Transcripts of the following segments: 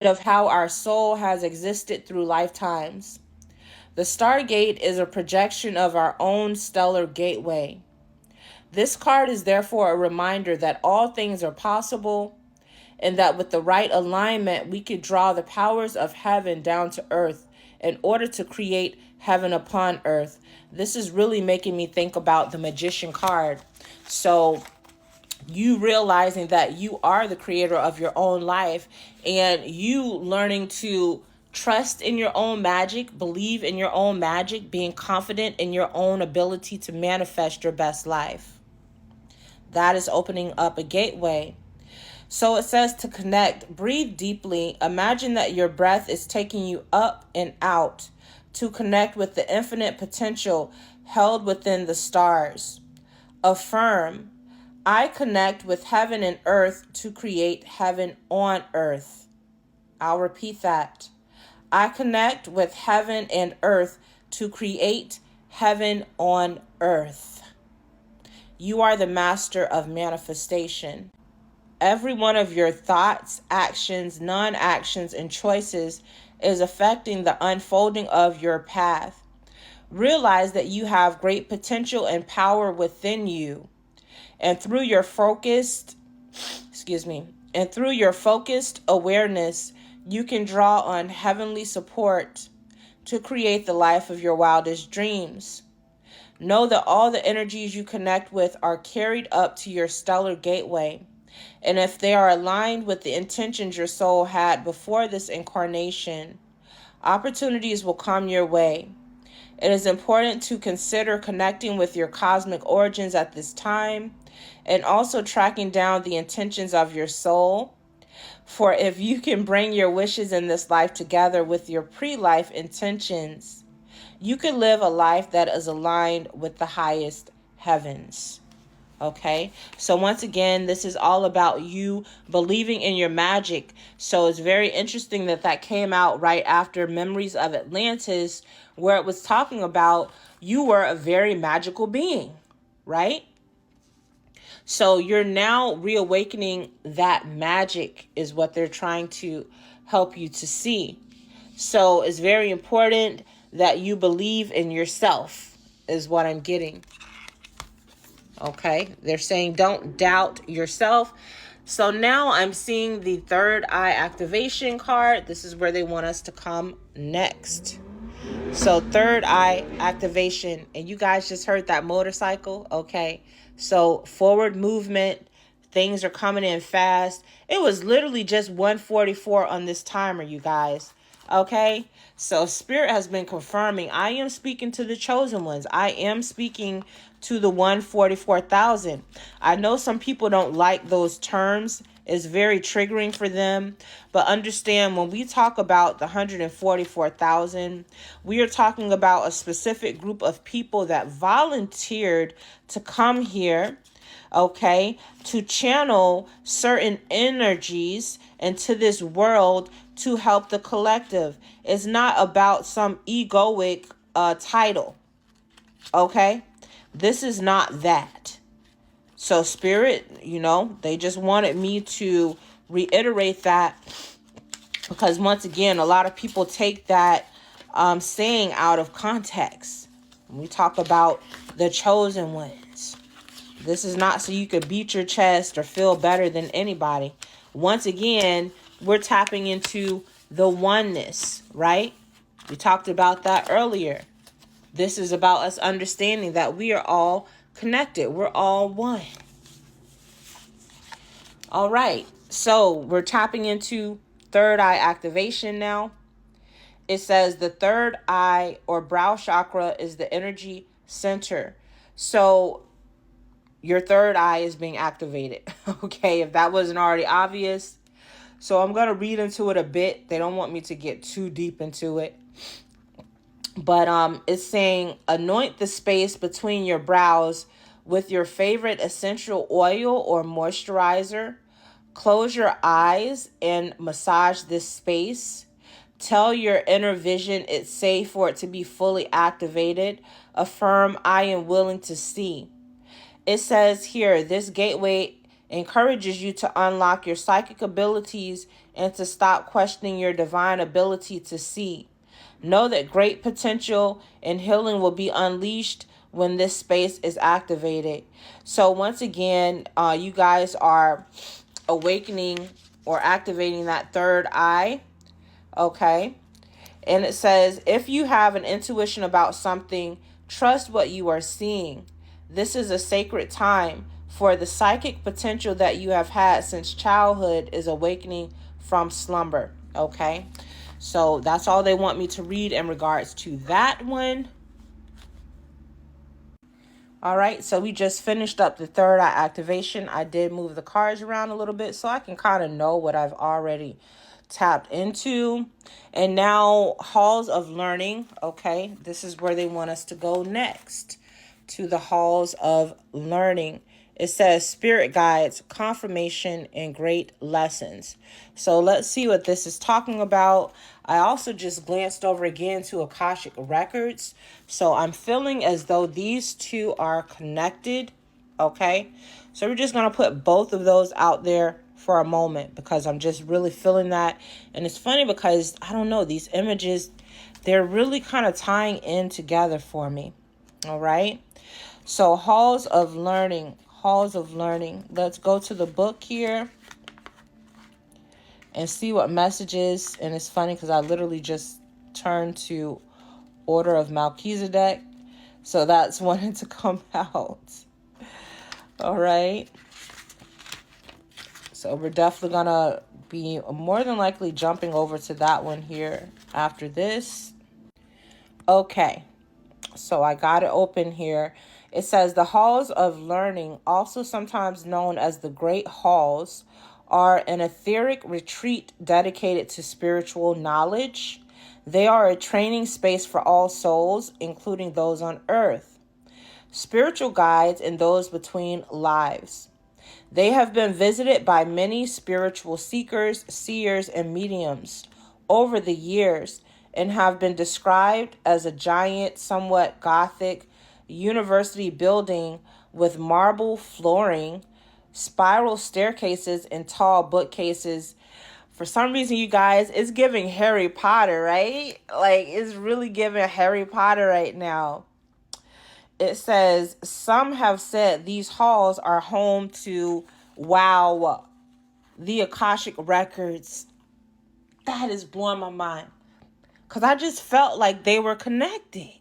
of how our soul has existed through lifetimes. The Stargate is a projection of our own stellar gateway. This card is therefore a reminder that all things are possible and that with the right alignment, we could draw the powers of heaven down to earth in order to create heaven upon earth. This is really making me think about the Magician card. So you realizing that you are the creator of your own life, and you learning to trust in your own magic, believe in your own magic, being confident in your own ability to manifest your best life. That is opening up a gateway. So it says to connect, breathe deeply. Imagine that your breath is taking you up and out to connect with the infinite potential held within the stars. Affirm, I connect with heaven and earth to create heaven on earth. I'll repeat that. I connect with heaven and earth to create heaven on earth. You are the master of manifestation. Every one of your thoughts, actions, non-actions, and choices is affecting the unfolding of your path. Realize that you have great potential and power within you. And through your focused awareness, you can draw on heavenly support to create the life of your wildest dreams. Know that all the energies you connect with are carried up to your stellar gateway. And if they are aligned with the intentions your soul had before this incarnation, opportunities will come your way. It is important to consider connecting with your cosmic origins at this time and also tracking down the intentions of your soul. For if you can bring your wishes in this life together with your pre-life intentions, you can live a life that is aligned with the highest heavens. Okay, so once again, this is all about you believing in your magic. So it's very interesting that that came out right after Memories of Atlantis, where it was talking about you were a very magical being, right? So you're now reawakening that magic is what they're trying to help you to see. So it's very important that you believe in yourself is what I'm getting. Okay, they're saying don't doubt yourself. So now I'm seeing the third eye activation card. This is where they want us to come next. So third eye activation, and you guys just heard that motorcycle. Okay, so forward movement, things are coming in fast. It was literally just 144 on this timer, you guys. Okay, so Spirit has been confirming I am speaking to the chosen ones. I am speaking to the 144,000. I know some people don't like those terms. It's very triggering for them. But understand, when we talk about the 144,000, we are talking about a specific group of people that volunteered to come here, okay, to channel certain energies into this world to help the collective. It's not about some egoic title, okay? This is not that. So Spirit, they just wanted me to reiterate that, because once again, a lot of people take that saying out of context. When we talk about the chosen ones, this is not so you could beat your chest or feel better than anybody. Once again, we're tapping into the oneness, right? We talked about that earlier. This is about us understanding that we are all connected. We're all one. All right. So we're tapping into third eye activation now. It says the third eye or brow chakra is the energy center. So your third eye is being activated. Okay, if that wasn't already obvious. So I'm going to read into it a bit. They don't want me to get too deep into it. But it's saying anoint the space between your brows with your favorite essential oil or moisturizer. Close your eyes and massage this space. Tell your inner vision it's safe for it to be fully activated. Affirm, I am willing to see. It says here, this gateway encourages you to unlock your psychic abilities and to stop questioning your divine ability to see. Know that great potential and healing will be unleashed when this space is activated. So once again, you guys are awakening or activating that third eye. Okay. And it says, if you have an intuition about something, trust what you are seeing. This is a sacred time, for the psychic potential that you have had since childhood is awakening from slumber. Okay. So that's all they want me to read in regards to that one. All right, so we just finished up the third eye activation. I did move the cards around a little bit so I can kind of know what I've already tapped into. And now, halls of learning. Okay, this is where they want us to go next, to the halls of learning. It says spirit guides, confirmation, and great lessons. So let's see what this is talking about. I also just glanced over again to Akashic Records. So I'm feeling as though these two are connected. Okay. So we're just going to put both of those out there for a moment because I'm just really feeling that. And it's funny because, I don't know, these images, they're really kind of tying in together for me. All right. So halls of learning. Halls of learning. Let's go to the book here and see what messages. And it's funny because I literally just turned to Order of Melchizedek. So that's wanting to come out. All right. So we're definitely going to be more than likely jumping over to that one here after this. Okay. So I got it open here. It says the halls of learning, also sometimes known as the Great Halls, are an etheric retreat dedicated to spiritual knowledge. They are a training space for all souls, including those on earth, spiritual guides, and those between lives. They have been visited by many spiritual seekers, seers, and mediums over the years and have been described as a giant, somewhat gothic university building with marble flooring, spiral staircases, and tall bookcases. For some reason, you guys, it's giving Harry Potter, right? Like, it's really giving Harry Potter right now. It says, some have said these halls are home to, wow, the Akashic Records. That is blowing my mind. Because I just felt like they were connected.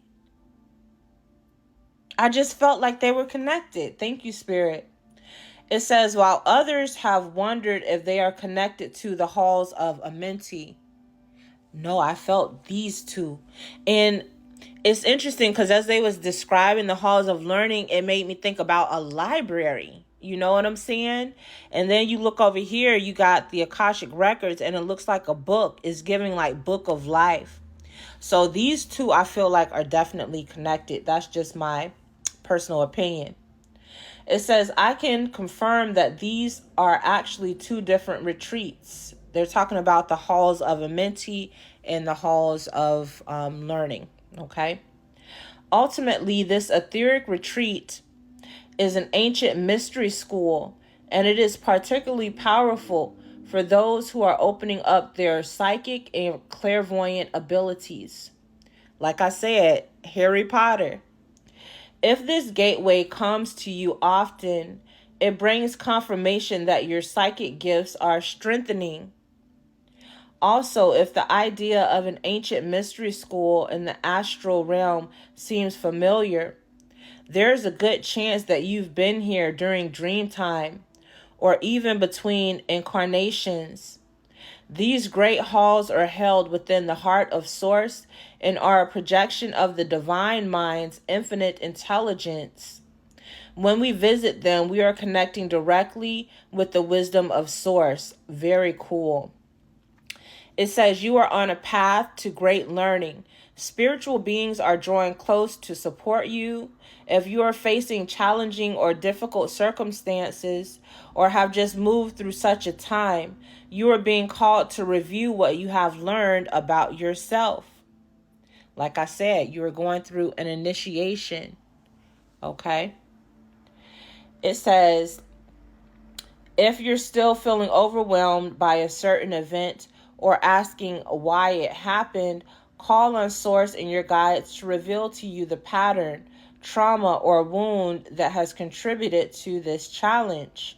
Thank you, Spirit. It says, while others have wondered if they are connected to the halls of Amenti. No, I felt these two. And it's interesting because as they was describing the halls of learning, it made me think about a library. You know what I'm saying? And then you look over here, you got the Akashic Records, and it looks like a book. It's giving like Book of Life. So these two, I feel like, are definitely connected. That's just my personal opinion. It says, I can confirm that these are actually two different retreats. They're talking about the halls of Amenti and the halls of learning. Okay. Ultimately, this etheric retreat is an ancient mystery school, and it is particularly powerful for those who are opening up their psychic and clairvoyant abilities. Like I said, Harry Potter. If this gateway comes to you often, it brings confirmation that your psychic gifts are strengthening. Also, if the idea of an ancient mystery school in the astral realm seems familiar, there's a good chance that you've been here during dream time or even between incarnations. These great halls are held within the heart of Source and are a projection of the divine mind's infinite intelligence. When we visit them, we are connecting directly with the wisdom of Source. Very cool. It says you are on a path to great learning. Spiritual beings are drawing close to support you. If you are facing challenging or difficult circumstances or have just moved through such a time, you are being called to review what you have learned about yourself. Like I said, you are going through an initiation. Okay? It says, If you're still feeling overwhelmed by a certain event or asking why it happened, call on Source and your guides to reveal to you the pattern, trauma, or wound that has contributed to this challenge.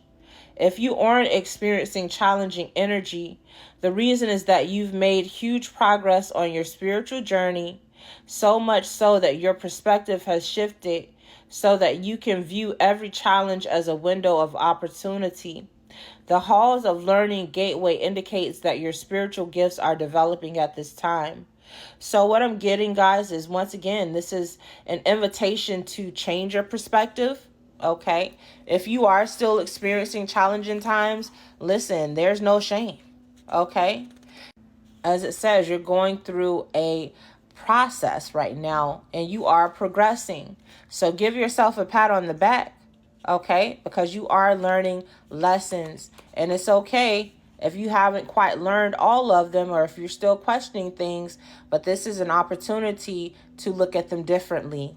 If you aren't experiencing challenging energy, the reason is that you've made huge progress on your spiritual journey, so much so that your perspective has shifted so that you can view every challenge as a window of opportunity. The halls of learning gateway indicates that your spiritual gifts are developing at this time. So what I'm getting, guys, is once again, this is an invitation to change your perspective. Okay. If you are still experiencing challenging times, listen, there's no shame. Okay. As it says, you're going through a process right now and you are progressing. So give yourself a pat on the back. Okay. Because you are learning lessons, and it's okay if you haven't quite learned all of them or if you're still questioning things, but this is an opportunity to look at them differently.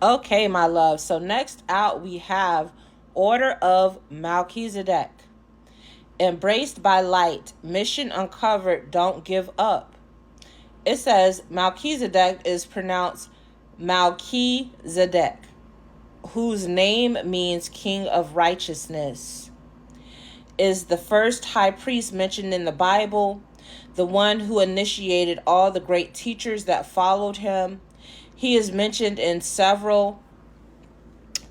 Okay, my love. So next out we have Order of Melchizedek. Embraced by light, mission uncovered, don't give up. It says Melchizedek is pronounced Malki-Zedek, whose name means King of Righteousness, is the first high priest mentioned in the Bible, the one who initiated all the great teachers that followed him. He is mentioned in several.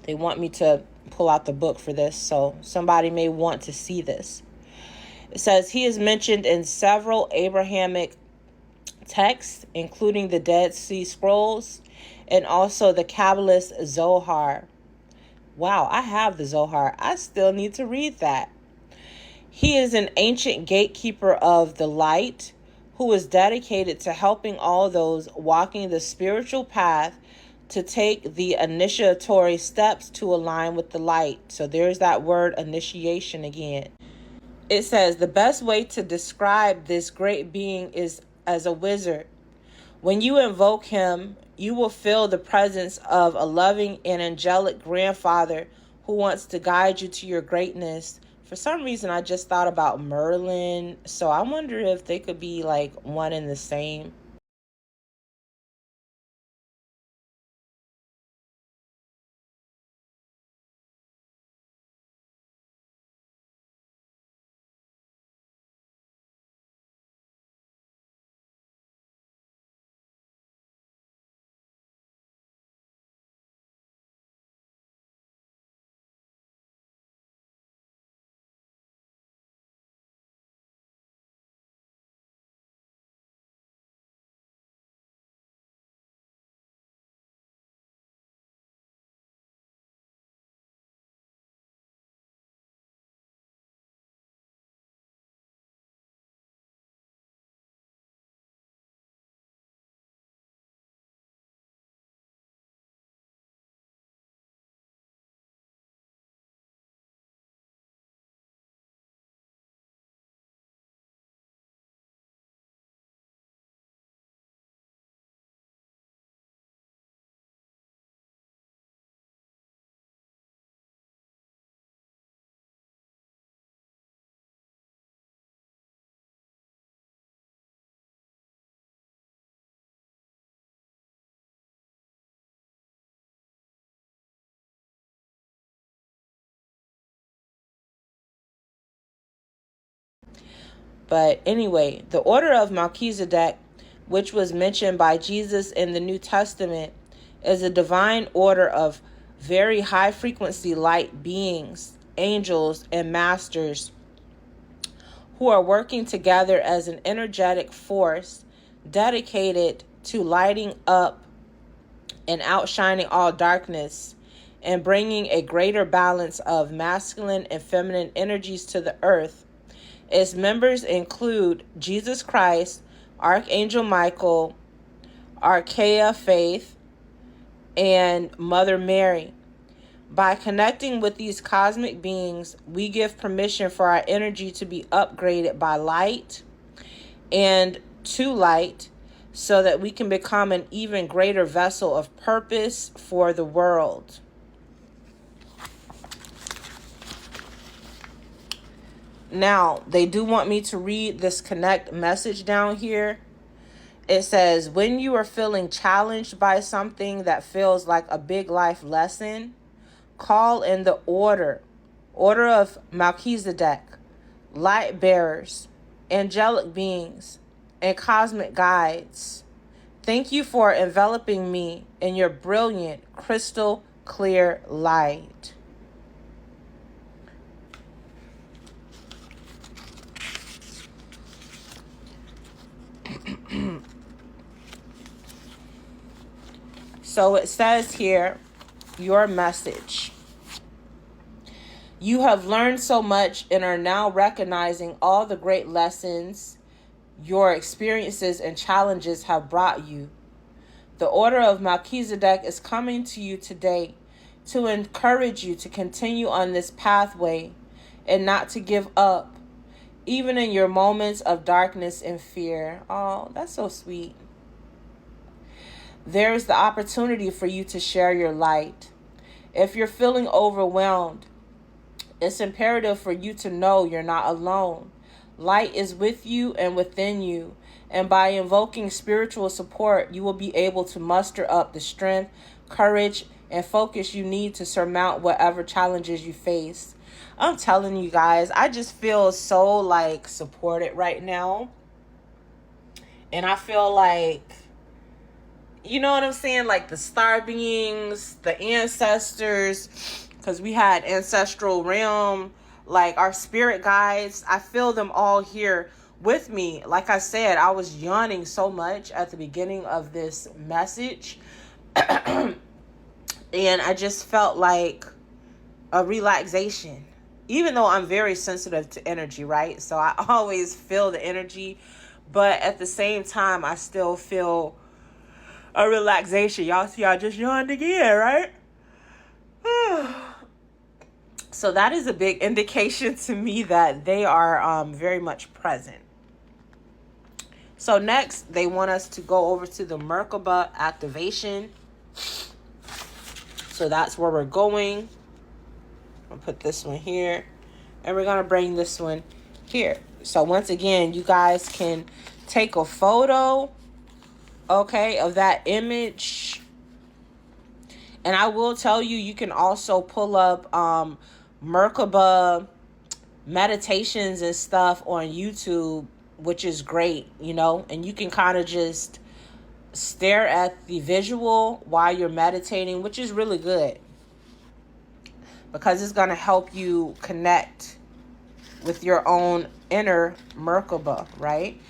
They want me to pull out the book for this, so somebody may want to see this. It says he is mentioned in several Abrahamic texts, including the Dead Sea Scrolls and also the Kabbalist Zohar. Wow, I have the Zohar. I still need to read that. He is an ancient gatekeeper of the light who is dedicated to helping all those walking the spiritual path to take the initiatory steps to align with the light. So there's that word initiation again. It says the best way to describe this great being is as a wizard. When you invoke him, you will feel the presence of a loving and angelic grandfather who wants to guide you to your greatness. For some reason, I just thought about Merlin, so I wonder if they could be like one and the same. But anyway, the order of Melchizedek, which was mentioned by Jesus in the New Testament, is a divine order of very high frequency light beings, angels, and masters who are working together as an energetic force dedicated to lighting up and outshining all darkness and bringing a greater balance of masculine and feminine energies to the earth. Its members include Jesus Christ, Archangel Michael, Archaea Faith, and Mother Mary. By connecting with these cosmic beings, we give permission for our energy to be upgraded by light and to light so that we can become an even greater vessel of purpose for the world. Now, they do want me to read this connect message down here. It says, when you are feeling challenged by something that feels like a big life lesson, call in the order of Melchizedek, light bearers, angelic beings, and cosmic guides. Thank you for enveloping me in your brilliant, crystal clear light. So it says here, your message. You have learned so much and are now recognizing all the great lessons your experiences and challenges have brought you. The order of Melchizedek is coming to you today to encourage you to continue on this pathway and not to give up, even in your moments of darkness and fear. Oh, that's so sweet. There is the opportunity for you to share your light. If you're feeling overwhelmed, it's imperative for you to know you're not alone. Light is with you and within you, and by invoking spiritual support, you will be able to muster up the strength, courage, and focus you need to surmount whatever challenges you face. I'm telling you guys, I just feel so like supported right now. And I feel like, you know what I'm saying? Like the star beings, the ancestors, because we had ancestral realm, like our spirit guides. I feel them all here with me. Like I said, I was yawning so much at the beginning of this message. And I just felt like a relaxation. Even though I'm very sensitive to energy, right? So I always feel the energy. But at the same time, I still feel a relaxation. Y'all see, I just yawned again, right? So that is a big indication to me that they are very much present. So next, they want us to go over to the Merkaba activation. So that's where we're going. I'll put this one here. And we're going to bring this one here. So once again, you guys can take a photo, okay, of that image. And I will tell you, you can also pull up Merkaba meditations and stuff on YouTube, which is great, you know, and you can kind of just stare at the visual while you're meditating, which is really good because it's going to help you connect with your own inner Merkaba, right?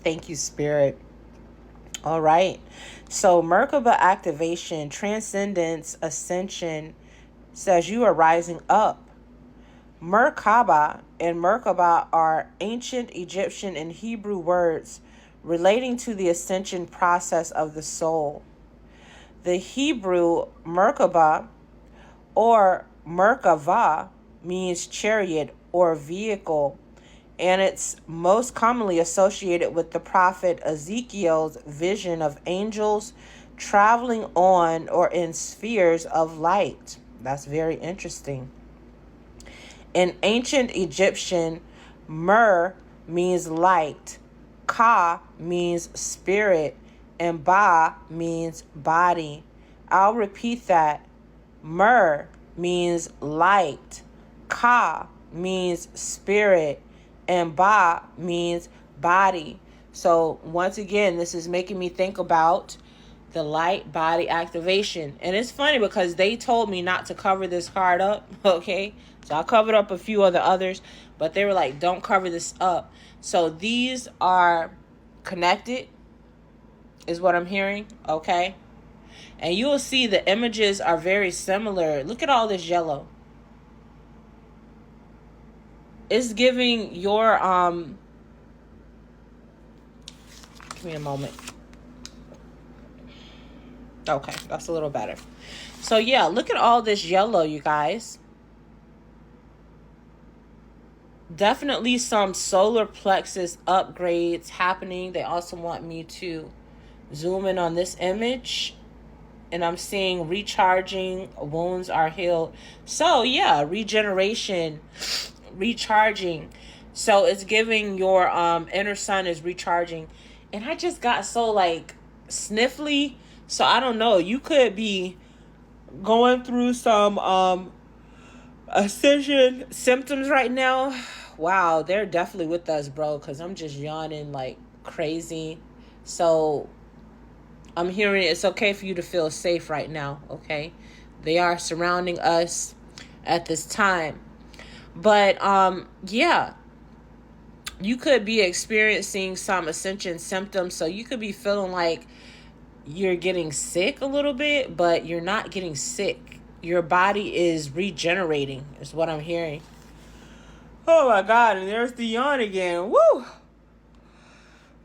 Thank you, Spirit. All right. So Merkaba activation, transcendence, ascension says you are rising up. Merkaba and Merkaba are ancient Egyptian and Hebrew words relating to the ascension process of the soul. The Hebrew Merkaba or Merkava means chariot or vehicle, and it's most commonly associated with the prophet Ezekiel's vision of angels traveling on or in spheres of light. That's very interesting. In ancient Egyptian, Mer means light, Ka means spirit, and Ba means body. I'll repeat that. Mer means light, Ka means spirit, and Ba means body. So once again, this is making me think about the light body activation. And it's funny because they told me not to cover this card up, okay? So I covered up a few of the others, but they were like, don't cover this up. So these are connected, is what I'm hearing, okay? And you will see the images are very similar. Look at all this yellow. It's giving your, give me a moment. Okay, that's a little better. So yeah, look at all this yellow, you guys. Definitely some solar plexus upgrades happening. They also want me to zoom in on this image. And I'm seeing recharging, wounds are healed. So yeah, regeneration, recharging. So it's giving your inner sun is recharging. And I just got so like sniffly. So I don't know. You could be going through some ascension symptoms right now. Wow, they're definitely with us, bro, because I'm just yawning like crazy. So I'm hearing it's okay for you to feel safe right now, okay? They are surrounding us at this time. But yeah, you could be experiencing some ascension symptoms. So you could be feeling like you're getting sick a little bit, but you're not getting sick. Your body is regenerating, is what I'm hearing. Oh my God, and there's the yawn again. Woo!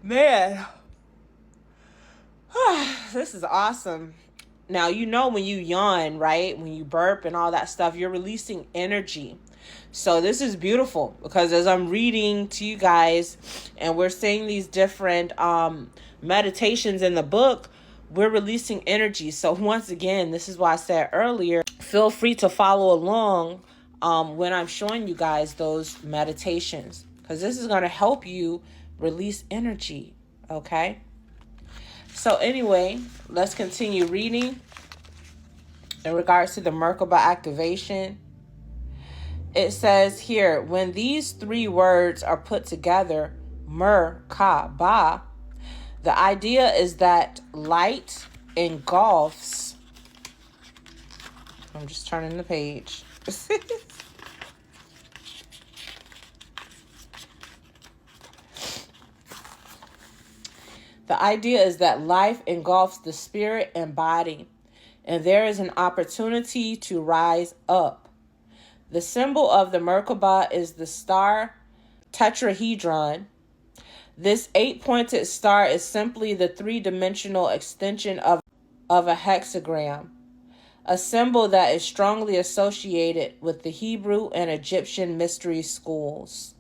Man. This is awesome. Now, you know when you yawn, right? When you burp and all that stuff, you're releasing energy. So this is beautiful because as I'm reading to you guys and we're seeing these different meditations in the book, we're releasing energy. So once again, this is why I said earlier, feel free to follow along when I'm showing you guys those meditations, because this is going to help you release energy, okay? So anyway, let's continue reading. In regards to the Merkaba activation, it says here, when these three words are put together, Merkaba, the idea is that light engulfs. I'm just turning the page. The idea is that life engulfs the spirit and body, and there is an opportunity to rise up. The symbol of the Merkaba is the star tetrahedron. This 8-pointed star is simply the 3-dimensional extension of a hexagram, a symbol that is strongly associated with the Hebrew and Egyptian mystery schools.